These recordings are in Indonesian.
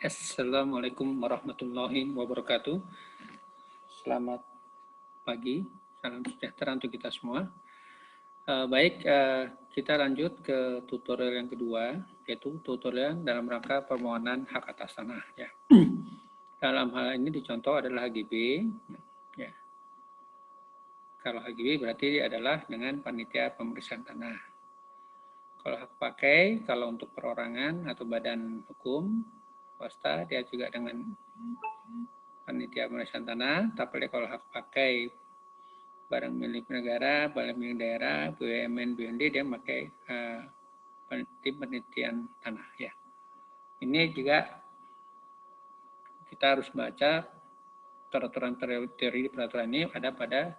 Assalamualaikum warahmatullahi wabarakatuh. Selamat pagi, salam sejahtera untuk kita semua. Kita lanjut ke tutorial yang kedua, yaitu tutorial dalam rangka permohonan hak atas tanah. Ya. Dalam hal ini dicontoh adalah HGB. Ya. Kalau HGB berarti adalah dengan panitia pemeriksaan tanah. Kalau hak pakai, kalau untuk perorangan atau badan hukum, swasta, dia juga dengan panitia pemeriksaan tanah. Tapi kalau hak pakai barang milik negara, barang milik daerah, BUMN, BUMD, dia pakai penelitian tanah. Ya. Ini juga kita harus baca peraturan teori peraturan ini ada pada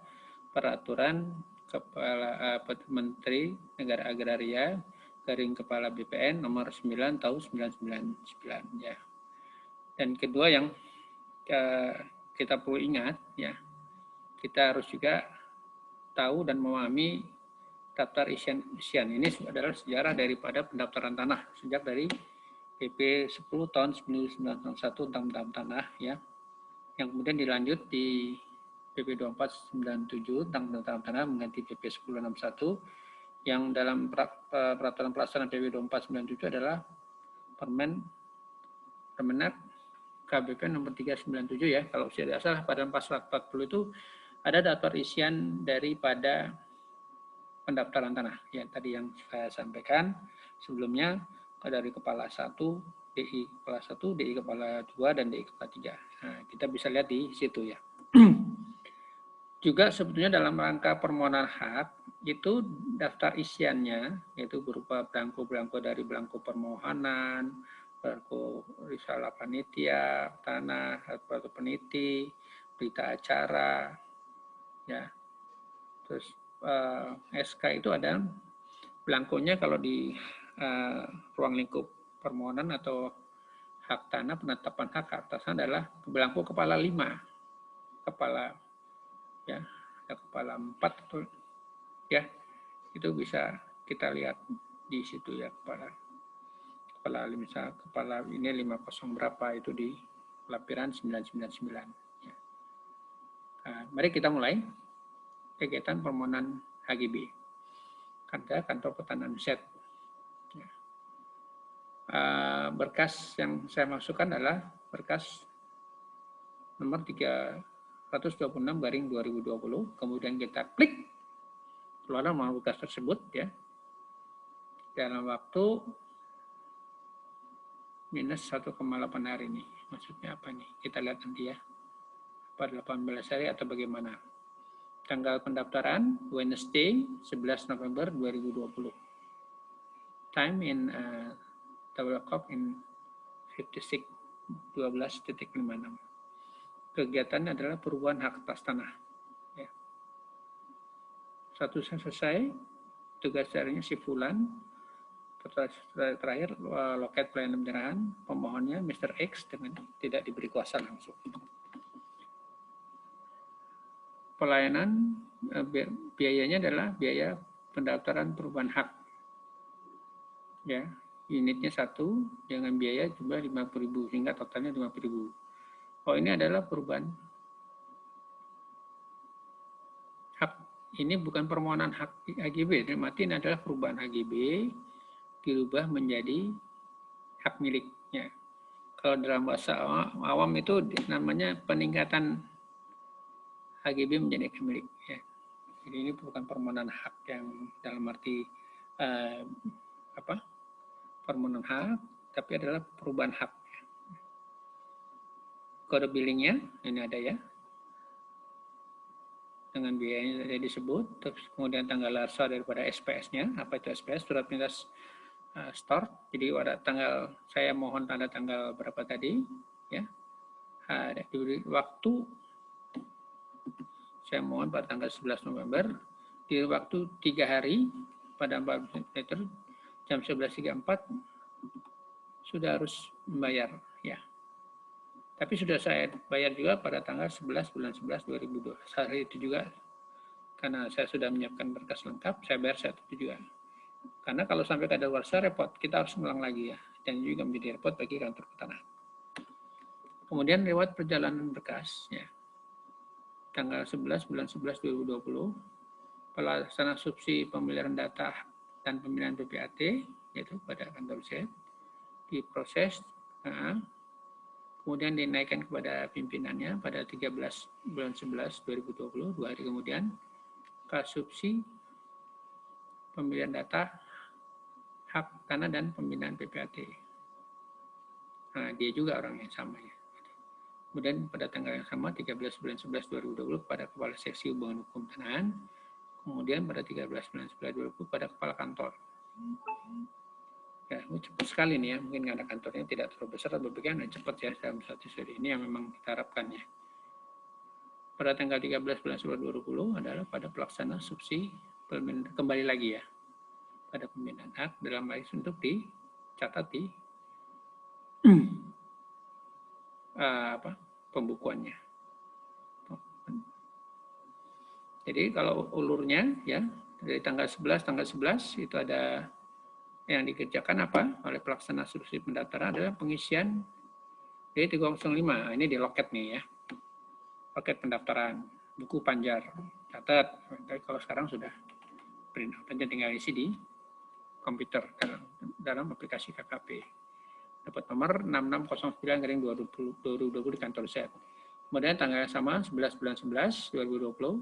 peraturan Kepala Menteri Negara Agraria garing Kepala BPN nomor 9 tahun 1999 ya. Dan kedua yang kita perlu ingat ya, kita harus juga tahu dan memahami daftar isian ini adalah sejarah daripada pendaftaran tanah sejak dari PP 10 tahun 1991 tentang tanah ya, yang kemudian dilanjut di PP 2497 tentang pendaftaran tanah mengganti PP 1061, yang dalam peraturan pelaksanaan PP 2497 adalah Permenak KBP nomor 397 ya. Kalau tidak salah pada pasal 40 itu ada daftar isian daripada pendaftaran tanah. Ya, tadi yang saya sampaikan sebelumnya dari kepala 1, DI kepala 1, DI kepala 2 dan DI kepala 3. Nah, kita bisa lihat di situ ya. Juga sebetulnya dalam rangka permohonan hak itu daftar isiannya yaitu berupa belangko-belangko dari belangko permohonan, belangko risalah panitia tanah atau peniti, berita acara, ya. Terus SK itu ada belangkonya kalau di ruang lingkup permohonan atau hak tanah, penetapan hak atas tanah adalah belangko kepala 5, kepala ya, ada kepala 4 atau ya, itu bisa kita lihat di situ ya, kepala misal kepala ini 50 berapa itu di lapiran 999 ya. Nah, mari kita mulai kegiatan permohonan HGB kantor pertanahan set ya. Berkas yang saya masukkan adalah berkas nomor 326/2020, kemudian kita klik keluar nama berkas tersebut ya, dalam waktu minus 1,8 hari ini. Maksudnya apa nih? Kita lihat nanti ya. Apa 18 hari atau bagaimana? Tanggal pendaftaran Wednesday 11 November 2020. Time in double clock in 12:56. Kegiatannya adalah perubahan hak atas tanah. Ya. Satu selesai, tugas harinya si Fulan. Terakhir loket pelayanan penyerahan, pemohonnya Mr. X dengan tidak diberi kuasa langsung. Pelayanan biayanya adalah biaya pendaftaran perubahan hak. Ya, unitnya 1 dengan biaya jumlah 50.000 sehingga totalnya 50.000. Oh, ini adalah perubahan hak. Ini bukan permohonan hak HGB, ini adalah perubahan HGB dirubah menjadi hak miliknya. Kalau dalam bahasa awam itu namanya peningkatan HGB menjadi hak milik. Ya. Jadi ini bukan permohonan hak yang dalam arti permohonan hak, tapi adalah perubahan hak. Kode billingnya ini ada ya, dengan biayanya yang disebut, terus kemudian tanggal lahir daripada SPS-nya. Apa itu SPS? Surat perintah start. Jadi pada tanggal saya mohon tanda tanggal berapa tadi ya, diberi waktu saya mohon pada tanggal 11 November di waktu 3 hari pada 4 meter jam 11.34 sudah harus membayar ya. Tapi sudah saya bayar juga pada tanggal 11 bulan 11 2012. Hari itu juga karena saya sudah menyiapkan berkas lengkap, saya bayar saat itu juga. Karena kalau sampai kadaluarsa repot, kita harus ngulang lagi ya. Dan juga menjadi repot bagi kantor pertanahan. Kemudian lewat perjalanan berkas, ya. Tanggal 11 bulan 11 2020, pelaksana subsidi pemeliharaan data dan pemilihan PPAT, yaitu pada kantor Z, diproses, kemudian dinaikkan kepada pimpinannya pada 13 bulan 11 2020, 2 hari kemudian, subsidi pemilihan data, hak tanah dan pembinaan PPAT. Nah, dia juga orang yang sama ya. Kemudian pada tanggal yang sama 13 bulan 11 2020 pada Kepala Seksi Hubungan Hukum Tanahan, kemudian pada 13 bulan 11 2020 pada Kepala Kantor. Ya, ini cepat sekali nih ya, mungkin karena kantornya tidak terlalu besar atau bagaimana, cepat ya dalam satu seri ini yang memang kita harapkan ya. Pada tanggal 13 bulan 11 2020 adalah pada pelaksana subsidi kembali lagi ya pada pembinaan hak dalam hal untuk dicatat di pembukuannya. Jadi kalau ulurnya ya dari tanggal 11 itu ada yang dikerjakan apa oleh pelaksana subsidi pendaftaran adalah pengisian D305. Ini di loket nih ya. Loket pendaftaran, buku panjar, catat. Kalau sekarang sudah print out aja, tinggal isi di komputer dalam aplikasi KKP. Dapat nomor 6609/2020 di kantor Z. Kemudian tanggal sama 11 bulan 11 2020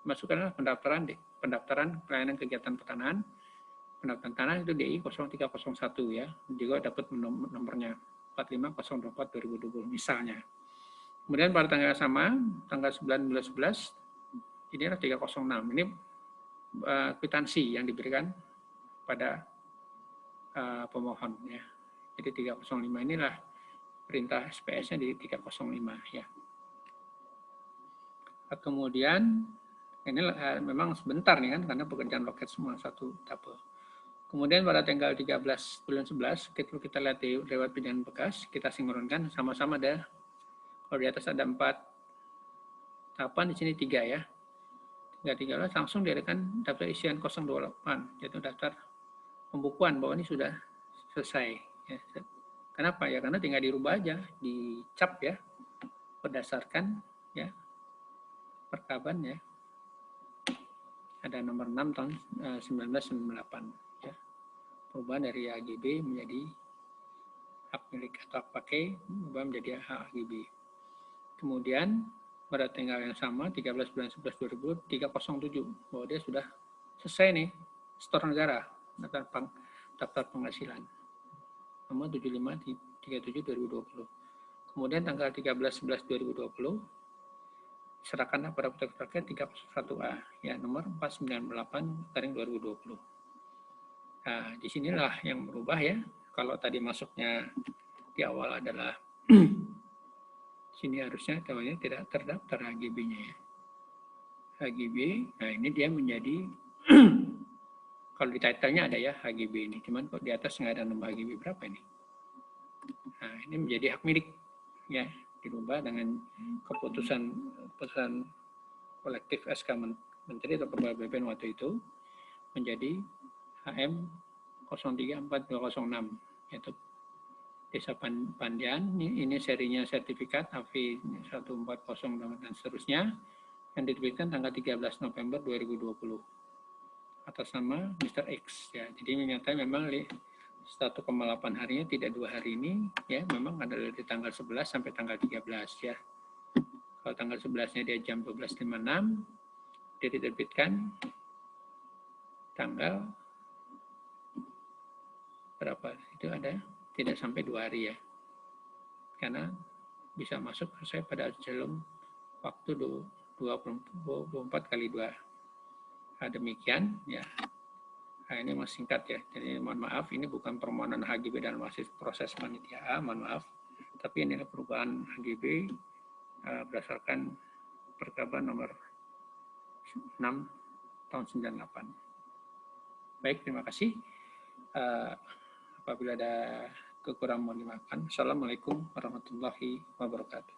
masukkanlah pendaftaran pelayanan kegiatan pertanahan. Pendaftaran tanah itu DI 0301 ya. Juga dapat nomornya 45024/2020 misalnya. Kemudian pada tanggal sama tanggal 9 bulan 11 ini adalah 306. Ini kwitansi yang diberikan pada pemohon ya. Jadi 305 inilah perintah SPS-nya di 305 ya. Kemudian ini memang sebentar nih kan karena pekerjaan loket semua satu tabel. Kemudian pada tanggal 13 bulan 11 kita lihat lewat pindahan bekas, kita sinkronkan sama-sama ada. Kalau di atas ada 4 tahapan, di sini 3 ya. 3 langsung diadakan daftar isian 028 yaitu daftar pembukuan bahwa ini sudah selesai. Ya. Kenapa ya? Karena tinggal dirubah aja, dicap ya, berdasarkan ya perkaban ya. Ada nomor 6 tahun 1998 ya. Perubahan dari HGB menjadi hak milik atau hak pakai, berubah menjadi hak HGB. Kemudian pada tanggal yang sama 13 bulan 11 2020 307 bahwa dia sudah selesai nih setor negara daftar penghasilan nomor 7537/2020. Kemudian tanggal 13/11/2020 serahkanlah pada petugas rakyat 301A ya nomor 498/2020. Nah, disinilah yang berubah ya. Kalau tadi masuknya di awal adalah sini harusnya tahunya tidak terdaftar HGB-nya ya. HGB, nah ini dia menjadi kalau di title-nya ada ya HGB ini, cuman kok di atas nggak ada nomor HGB berapa ini. Nah, ini menjadi hak milik ya, dirubah dengan keputusan kolektif SK Menteri atau Kepala BPN waktu itu menjadi HM 034206 yaitu Desa Pandian. Ini serinya sertifikat HV 140 dan seterusnya yang diterbitkan tanggal 13 November 2020 atas nama Mr. X ya. Jadi menyatakan memang 1,8 harinya tidak 2 hari ini ya, memang ada dari tanggal 11 sampai tanggal 13 ya. Kalau tanggal 11-nya dia jam 12.56 dia diterbitkan tanggal berapa? Itu ada tidak sampai 2 hari ya. Karena bisa masuk selesai pada dalam waktu 24 kali 2. Nah, demikian ya. Nah, ini masih singkat ya. Jadi mohon maaf, ini bukan permohonan HGB dan masih proses panitia, mohon maaf. Tapi ini adalah perubahan HGB berdasarkan perkaban nomor 6 tahun 98. Baik, terima kasih. Apabila ada kekurangan mohon dimaafkan. Assalamualaikum warahmatullahi wabarakatuh.